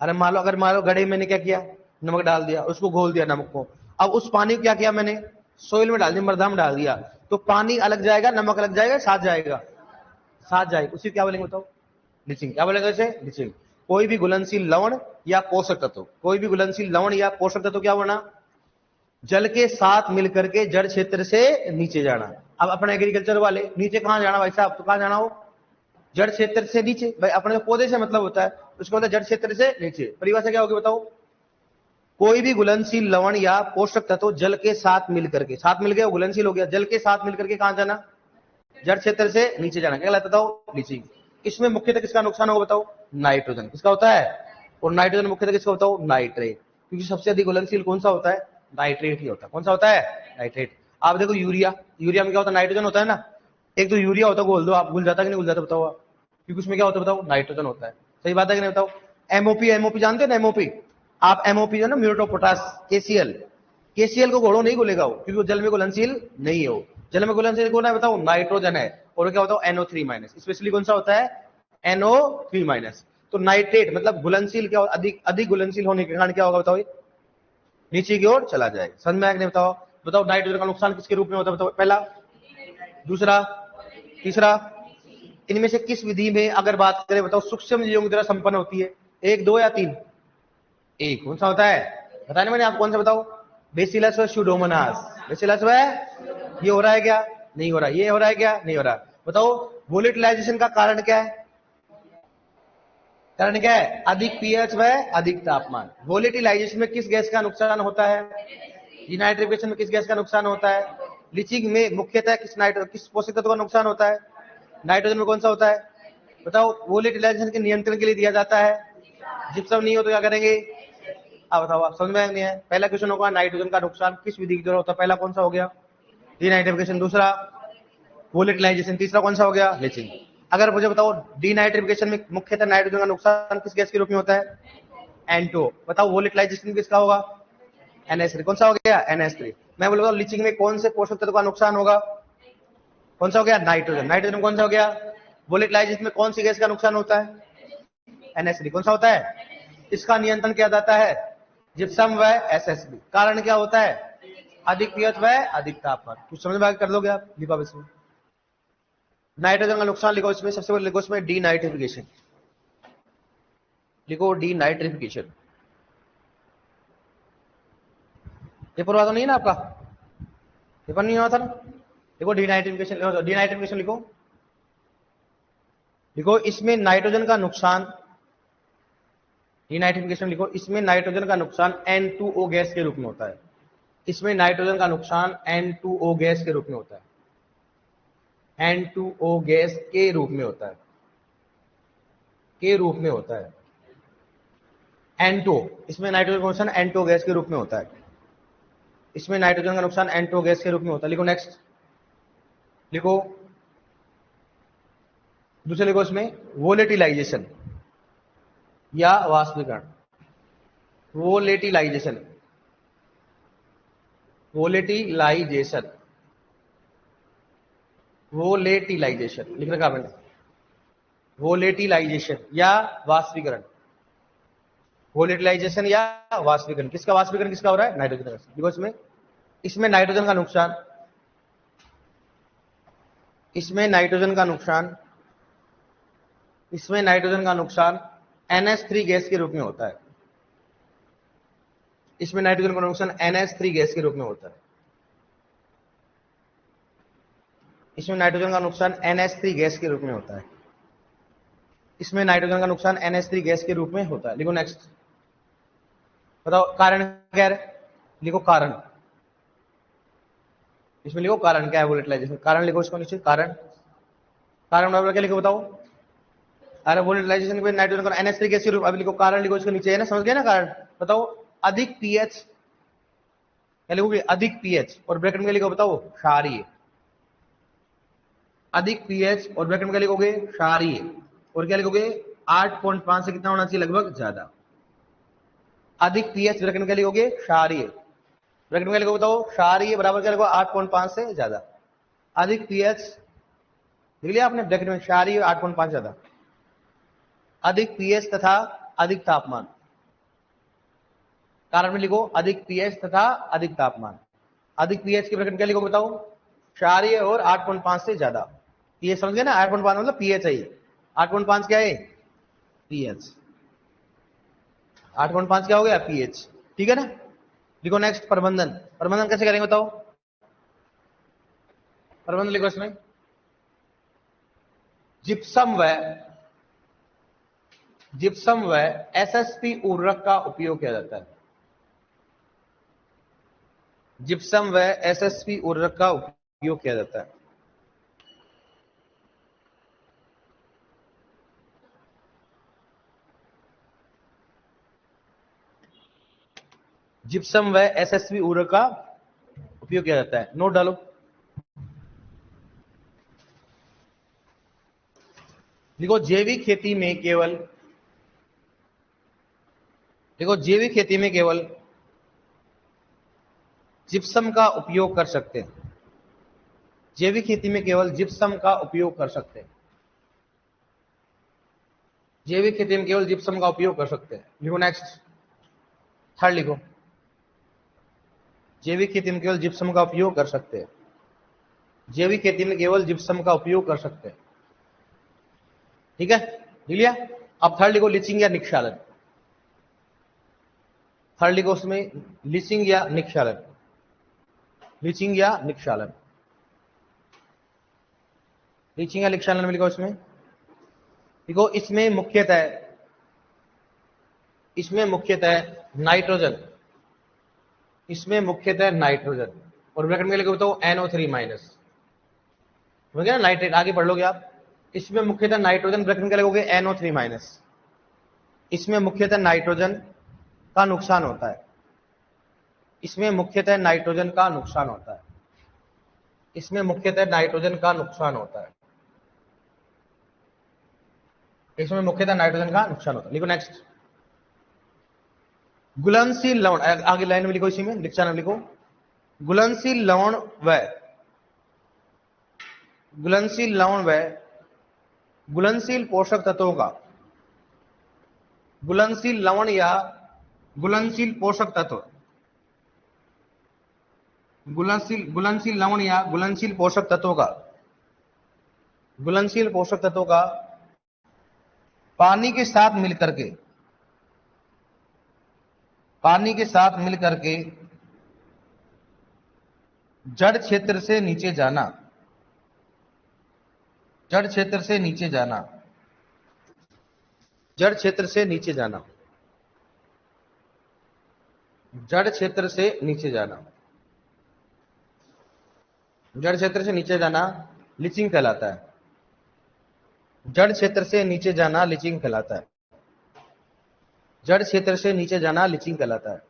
अरे मान लो, अगर मान लो घड़े मैंने क्या किया, नमक डाल दिया, उसको घोल दिया नमक को, अब उस पानी को क्या किया मैंने, सोइल में डाल दिया, मृदा में डाल दिया, तो पानी अलग जाएगा, नमक अलग जाएगा, साथ जाएगा, साथ जाएगा, उसी क्या बोलेंगे बताओ, लीचिंग। क्या बोलेंगे इसे, लीचिंग। कोई भी घुलनशील लवण या पोषक तत्व, कोई भी घुलनशील लवण या पोषक तत्व क्या होना, जल के साथ मिलकर के जड़ क्षेत्र से नीचे जाना। अब अपने एग्रीकल्चर वाले, नीचे कहां जाना भाई साहब, तो कहां जाना हो, जड़ क्षेत्र से नीचे। भाई अपने पौधे से मतलब होता है, उसको मतलब जड़ क्षेत्र से नीचे। परिभाषा क्या होगी बताओ, कोई भी घुलनशील लवण या पोषक तत्व जल के साथ मिलकर के, साथ मिल गया घुलनशील हो गया, जल के साथ मिलकर के कहां जाना, जड़ क्षेत्र से नीचे जाना। क्या कहलाता बताओ, लीचिंग। इसमें मुख्यतः किसका नुकसान होगा बताओ, नाइट्रोजन। किसका होता है, और नाइट्रोजन मुख्यतः किसका बताओ, नाइट्रेट। क्योंकि सबसे अधिक घुलनशील कौन सा होता है, नाइट्रेट ही होता है। कौन सा होता है, नाइट्रेट। आप देखो यूरिया, यूरिया में क्या होता है, नाइट्रोजन होता है ना। एक तो यूरिया होता है, घोल दो आप, घुल जाता है कि नहीं घुल जाता बताओ आप, क्योंकि उसमें क्या होता है बताओ, नाइट्रोजन होता है। सही बात है कि नहीं बताओ। एमओपी, एमओपी जानते हैं ना, एमओपी। आप एमओपी जो ना, muriate of potash, KCL, KCL को घोड़ो नहीं घुलेगा वो, क्योंकि वो जल में घुलनशील नहीं है। वो जल में घुलनशील कौन है बताओ, नाइट्रोजन है। और क्या बताओ, NO3 माइनस। स्पेशली कौन सा होता है, NO3 माइनस। तो नाइट्रेट मतलब घुलनशील, क्या अधिक अधिक घुलनशील होने के कारण क्या होगा बताओ, नीचे की ओर चला जाएगा। समझ में आया कि नहीं बताओ। बताओ नाइट्रोजन का नुकसान किसके रूप में होता है बताओ, पहला, दूसरा, तीसरा। इनमें से किस विधि में अगर बात करें बताओ, सूक्ष्म जीवों की तरह संपन्न होती है, एक, दो या तीन, एक। कौन सा होता है, बताने मैंने आप, कौन सा बताओ, बेसिलस व स्यूडोमोनास। बेसिलस व, ये हो रहा है क्या, नहीं हो रहा, ये हो रहा है क्या, नहीं हो रहा। बताओ वोलेटिलाइजेशन का कारण क्या है, कारण क्या है, अधिक पीएच व अधिक तापमान। वोलेटिलाइजेशन में किस गैस का नुकसान होता है, डिनाइट्रिफिकेशन में किस गैस का नुकसान होता है, लीचिंग में मुख्यतः किस पोषक तत्व का नुकसान होता है, नाइट्रोजन में कौन सा होता है बताओ, वोलेटिलाइजेशन के नियंत्रण के लिए दिया जाता है। जिप्सम नहीं हो तो क्या करेंगे, अब बताओ आप, समझ में नहीं है। पहला क्वेश्चन होगा नाइट्रोजन का नुकसान किस विधि की जरूरत होता है, पहला कौन सा हो गया, डीनाइट्रिफिकेशन, दूसरा वोलेटिलाइजेशन, तीसरा कौन सा हो गया, लीचिंग। अगर मुझे बताओ डीनाइट्रिफिकेशन में मुख्यतः नाइट्रोजन का नुकसान किस गैस के रूप में होता है, N2। बताओ वोलेटिलाइजेशन किसका होगा, NH3। कौन सा हो गया, NH3। मैं बोलूंगा लीचिंग में कौन से पोषक तत्व का नुकसान होगा, कौन सा हो गया, नाइट्रोजन। नाइट्रोजन कौन सा हो गया, वोलेटिलाइजेशन में कौन सी गैस का नुकसान होता है, NH3। कौन सा होता है, इसका नियंत्रण किया जाता है जिप्सम व SSB। कारण क्या होता है, अधिक पीएच व अधिक तापमान। कुछ समझ में कर लोगे आप, लिखो इसमें नाइट्रोजन का नुकसान लिखो, इसमें सबसे पहले लिखो इसमें डीनाइट्रिफिकेशन, लिखो डीनाइट्रिफिकेशन। पेपर हुआ तो नहीं है ना आपका, पेपर नहीं हुआ था ना, देखो डीनाइट्रिफिकेशन, डीनाइट्रिफिकेशन लिखो, लिखो इसमें नाइट्रोजन का नुकसान, डीनाइट्रिफिकेशन लिखो, इसमें नाइट्रोजन का नुकसान N2O गैस के रूप में होता है। इसमें नाइट्रोजन का नुकसान N2O गैस के रूप में होता है, N2O गैस के रूप में होता है, के रूप में होता है। N2, इसमें नाइट्रोजन का नुकसान N2O गैस के रूप में होता है, इसमें नाइट्रोजन का नुकसान N2O गैस के रूप में होता है। लिखो नेक्स्ट, लिखो दूसरे, लिखो इसमें वोलेटिलाइजेशन या वाष्पीकरण, वोलेटिलाइजेशन, वोलेटिलाइजेशन, वोलेटिलाइजेशन लिख रखा मैंने, वोलेटिलाइजेशन या वाष्पीकरण। वोलेटिलाइजेशन या वाष्पीकरण। किसका वाष्पीकरण किसका हो रहा है? नाइट्रोजन का। देखो इसमें नाइट्रोजन का नुकसान, इसमें नाइट्रोजन का नुकसान, इसमें नाइट्रोजन का नुकसान NH3 गैस के रूप में होता है। इसमें नाइट्रोजन का नुकसान NH3 गैस के रूप में होता है। इसमें नाइट्रोजन का नुकसान NH3 गैस के रूप में होता है। इसमें नाइट्रोजन का नुकसान NH3 गैस के रूप में होता है। लिखो नेक्स्ट, बताओ कारण क्या है? लिखो कारण, इसमें लिखो कारण क्या है वोलेटिलाइजेशन। कारण लिखो इसको नीचे, कारण, कारण बराबर क्या लिखो बताओ? अरे वोलेटिलाइजेशन पे नाइट्रोजन का NH3 गैस के रूप। अभी लिखो कारण, लिखो इसको नीचे है ना, समझ गए ना कारण। बताओ अधिक पीएच, क्या लिखोगे? अधिक पीएच, और ब्रैकेट में लिखो बताओ क्षारीय। अधिक पीएच और ब्रैकेट में क्या लिखोगे? क्षारीय। और क्या लिखोगे? 8.5 से कितना होना चाहिए? लगभग ज्यादा। अधिक पीएच ब्रैकेट में क्या लिखोगे? क्षारीय। ब्रैकेट में क्या लिखोगे बताओ? क्षारीय बराबर क्या लिखो? 8.5 से ज्यादा। अधिक पीएच लिख लिया आपने ब्रैकेट में, क्षारीय 8.5 ज्यादा। अधिक पीएच तथा अधिक तापमान, कारण में लिखो अधिक पीएच तथा अधिक तापमान। अधिक पीएच के ब्रैकेट में क्या लिखो बताओ? क्षारीय और 8.5 से ज्यादा। ये समझ गए ना? 8.5 मतलब पीएच है। 8.5 क्या है? पीएच। 8.5 क्या हो गया? पीएच। ठीक है ना? लिखो नेक्स्ट, प्रबंधन। प्रबंधन कैसे करेंगे बताओ? प्रबंधन लिखो इसमें, जिप्सम व एसएसपी उर्वरक का उपयोग किया जाता है। जिप्सम व एसएसपी उर्वरक का उपयोग किया जाता है। जिप्सम व एसएसपी उर्वरक का उपयोग किया जाता है। नोट डालो। देखो जैविक खेती में केवल, देखो जैविक खेती में केवल जिप्सम का उपयोग कर सकते हैं। जैविक खेती में केवल जिप्सम का उपयोग कर सकते हैं। जैविक खेती में केवल जिप्सम का उपयोग कर सकते हैं। लिखो नेक्स्ट, थर्ड लिखो, जैविक खेती में केवल जिप्सम का उपयोग कर सकते हैं। जैविक खेती में केवल जिप्सम का उपयोग कर सकते हैं। ठीक है, लिख लिया। अब थर्ड लिखो, लीचिंग या निक्षालन। थर्ड लिखो उसमें लीचिंग या निक्षालन। लीचिंग या निक्षालन, लीचिंग या निक्षालन में लिखो इसमें। देखो इसमें मुख्यतः नाइट्रोजन, इसमें मुख्यतः नाइट्रोजन, और ब्रैकेट में लिखो बताओ NO3 माइनस। हो गया ना नाइट्रेट, आगे पढ़ लोगे आप। इसमें मुख्यतः नाइट्रोजन, ब्रैकेट में क्या लिखोगे? NO3 minus. इसमें मुख्यतः नाइट्रोजन का नुकसान होता है। इसमें मुख्यतः नाइट्रोजन का नुकसान होता है। इसमें मुख्यतः नाइट्रोजन का नुकसान होता है। इसमें मुख्यतः नाइट्रोजन का नुकसान होता है। लिखो नेक्स्ट, घुलनशील लवण, आगे लाइन में लिखो, इसी में निक्षालन में लिखो, घुलनशील लवण व घुलनशील पोषक तत्वों का, घुलनशील लवण या घुलनशील पोषक तत्व, घुलनशील लवण या घुलनशील पोषक तत्वों का, घुलनशील पोषक तत्वों का पानी के साथ मिलकर के, पानी के साथ मिलकर के जड़ क्षेत्र से नीचे जाना, जड़ क्षेत्र से नीचे जाना, जड़ क्षेत्र से नीचे जाना, जड़ क्षेत्र से नीचे जाना, जड़ क्षेत्र से नीचे जाना लीचिंग कहलाता है। जड़ क्षेत्र से नीचे जाना लीचिंग कहलाता है। जड़ क्षेत्र से नीचे जाना लीचिंग कहलाता है।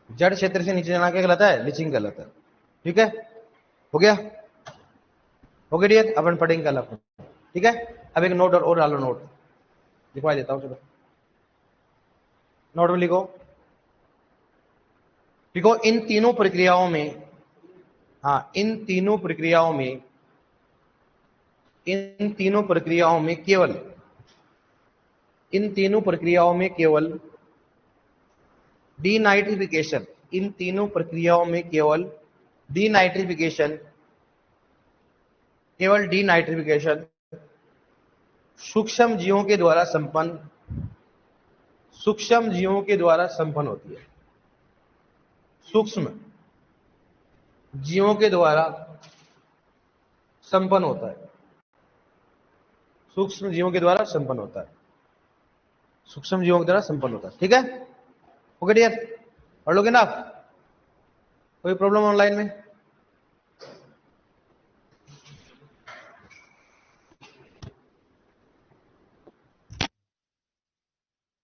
जड़ क्षेत्र से नीचे जाना क्या कहलाता है? लीचिंग कहलाता है। ठीक है, हो गया, हो गया डियर, अपन पढ़ेंगे कल अपन। ठीक है, अब एक नोट और डालो, नोट लिखवा देता हूं। चलो नोट में लिखो, लिखो इन तीनों प्रक्रियाओं में, हाँ इन तीनों प्रक्रियाओं में, इन तीनों प्रक्रियाओं में केवल इन तीनों प्रक्रियाओं में केवल डीनाइट्रिफिकेशन, इन तीनों प्रक्रियाओं में केवल डीनाइट्रिफिकेशन, केवल डीनाइट्रिफिकेशन सूक्ष्म जीवों के द्वारा संपन्न, सूक्ष्म जीवों के द्वारा संपन्न होती है। सूक्ष्म जीवों के द्वारा संपन्न होता है, सूक्ष्म जीवों के द्वारा संपन्न होता है, सूक्ष्म जीवों के द्वारा संपन्न होता है। ठीक है, ओके डियर, पढ़ लोगे ना आप? कोई प्रॉब्लम ऑनलाइन में?